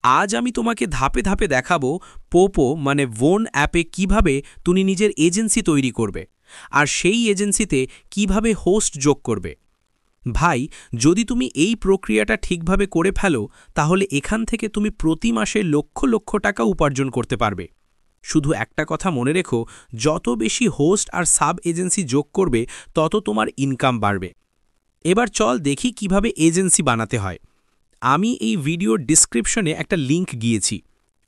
আজ আমি তোমাকে ধাপে ধাপে দেখাবো পোপো মানে ভোন অ্যাপে কিভাবে তুমি নিজের এজেন্সি তৈরি করবে আর সেই এজেন্সিতে কিভাবে হোস্ট যোগ করবে। ভাই, যদি তুমি এই প্রক্রিয়াটা ঠিকভাবে করে ফেলো তাহলে এখান থেকে তুমি প্রতি মাসে লক্ষ লক্ষ টাকা উপার্জন করতে পারবে। শুধু একটা কথা মনে রেখো, যত বেশি হোস্ট আর সাব এজেন্সি যোগ করবে তত তোমার ইনকাম বাড়বে। এবার চল দেখি কিভাবে এজেন্সি বানাতে হয়। আমি এই ভিডিওর ডিসক্রিপশনে একটা লিংক গিয়েছি,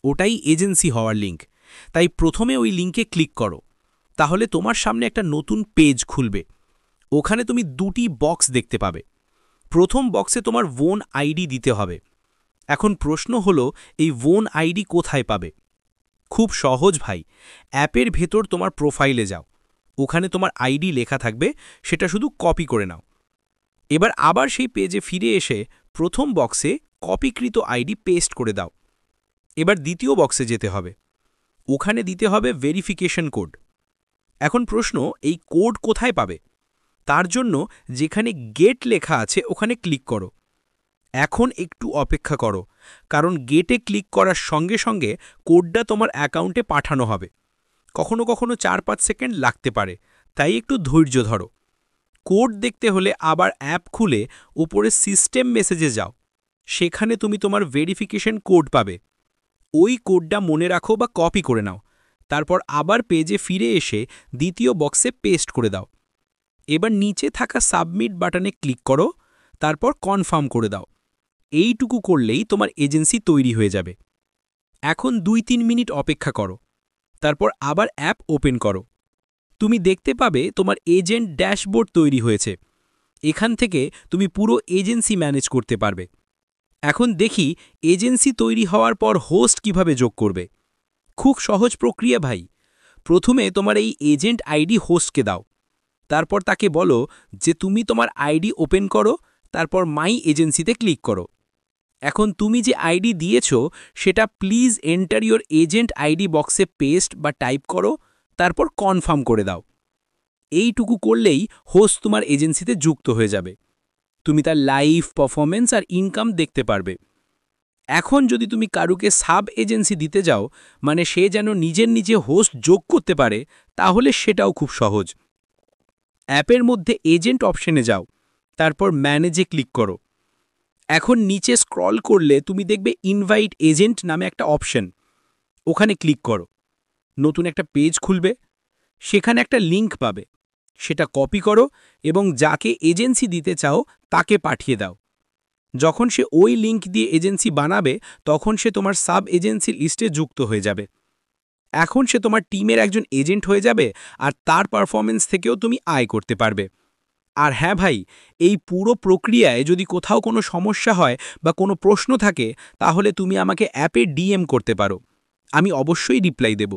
ওটাই এজেন্সি হওয়ার লিংক। তাই প্রথমে ওই লিংকে ক্লিক করো, তাহলে তোমার সামনে একটা নতুন পেজ খুলবে। ওখানে তুমি দুটি বক্স দেখতে পাবে। প্রথম বক্সে তোমার ভোন আইডি দিতে হবে। এখন প্রশ্ন হলো, এই ভোন আইডি কোথায় পাবে? খুব সহজ ভাই, অ্যাপের ভেতর তোমার প্রোফাইলে যাও, ওখানে তোমার আইডি লেখা থাকবে, সেটা শুধু কপি করে নাও। এবার আবার সেই পেজে ফিরে এসে প্রথম বক্সে কপিকৃত আইডি পেস্ট করে দাও। এবার দ্বিতীয় বক্সে যেতে হবে, ওখানে দিতে হবে ভেরিফিকেশন কোড। এখন প্রশ্ন, এই কোড কোথায় পাবে? তার জন্য যেখানে গেট লেখা আছে ওখানে ক্লিক করো। এখন একটু অপেক্ষা করো, কারণ গেটে ক্লিক করার সঙ্গে সঙ্গে কোডটা তোমার অ্যাকাউন্টে পাঠানো হবে। কখনো কখনো 4-5 সেকেন্ড লাগতে পারে, তাই একটু ধৈর্য ধরো। কোড দেখতে হলে আবার অ্যাপ খুলে উপরে সিস্টেম মেসেজে যাও, সেখানে তুমি তোমার ভেরিফিকেশন কোড পাবে। ওই কোডটা মনে রাখো বা কপি করে নাও, তারপর আবার পেজে ফিরে এসে দ্বিতীয় বক্সে পেস্ট করে দাও। এবার নিচে থাকা সাবমিট বাটনে ক্লিক করো, তারপর কনফার্ম করে দাও। এইটুকু করলেই তোমার এজেন্সি তৈরি হয়ে যাবে। এখন 2-3 মিনিট অপেক্ষা করো, তারপর আবার অ্যাপ ওপেন করো। তুমি দেখতে পাবে তোমার এজেন্ট ড্যাশবোর্ড তৈরি হয়েছে। এখান থেকে তুমি পুরো এজেন্সি ম্যানেজ করতে পারবে। এখন দেখি এজেন্সি তৈরি হওয়ার পর হোস্ট কিভাবে যোগ করবে। খুব সহজ প্রক্রিয়া ভাই। প্রথমে তোমার এই এজেন্ট আইডি হোস্টকে দাও, তারপর তাকে বলো যে তুমি তোমার আইডি ওপেন করো, তারপর মাই এজেন্সিতে ক্লিক করো। এখন তুমি যে আইডি দিয়েছ সেটা please enter your agent ID বক্সে পেস্ট বা টাইপ করো, তারপর কনফার্ম করে দাও। এইটুকু করলেই হোস্ট তোমার এজেন্সিতে যুক্ত হয়ে যাবে। তুমি তার লাইভ পারফরমেন্স আর ইনকাম দেখতে পারবে। এখন যদি তুমি কারুকে সাব এজেন্সি দিতে যাও, মানে সে যেন নিজে হোস্ট যোগ করতে পারে, তাহলে সেটাও খুব সহজ। অ্যাপের মধ্যে এজেন্ট অপশনে যাও, তারপর ম্যানেজে ক্লিক করো। এখন নিচে স্ক্রল করলে তুমি দেখবে ইনভাইট এজেন্ট নামে একটা অপশন, ওখানে ক্লিক করো। নতুন একটা পেজ খুলবে, সেখানে একটা লিংক পাবে, সেটা কপি করো এবং যাকে এজেন্সি দিতে চাও তাকে পাঠিয়ে দাও। যখন সে ওই লিংক দিয়ে এজেন্সি বানাবে তখন সে তোমার সাব এজেন্সির লিস্টে যুক্ত হয়ে যাবে। এখন সে তোমার টিমের একজন এজেন্ট হয়ে যাবে আর তার পারফরমেন্স থেকেও তুমি আয় করতে পারবে। আর হ্যাঁ ভাই, এই পুরো প্রক্রিয়ায় যদি কোথাও কোনো সমস্যা হয় বা কোনো প্রশ্ন থাকে তাহলে তুমি আমাকে অ্যাপে ডিএম করতে পারো, আমি অবশ্যই রিপ্লাই দেব।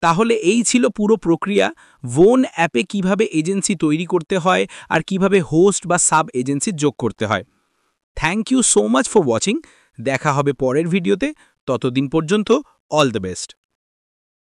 তাহলে এই ছিল পুরো প্রক্রিয়া, ভোন অ্যাপে কিভাবে এজেন্সি তৈরি করতে হয় আর কিভাবে হোস্ট বা সাব এজেন্সি যোগ করতে হয়। Thank you so much for watching. দেখা হবে পরের ভিডিওতে, ততদিন পর্যন্ত অল দ্য বেস্ট।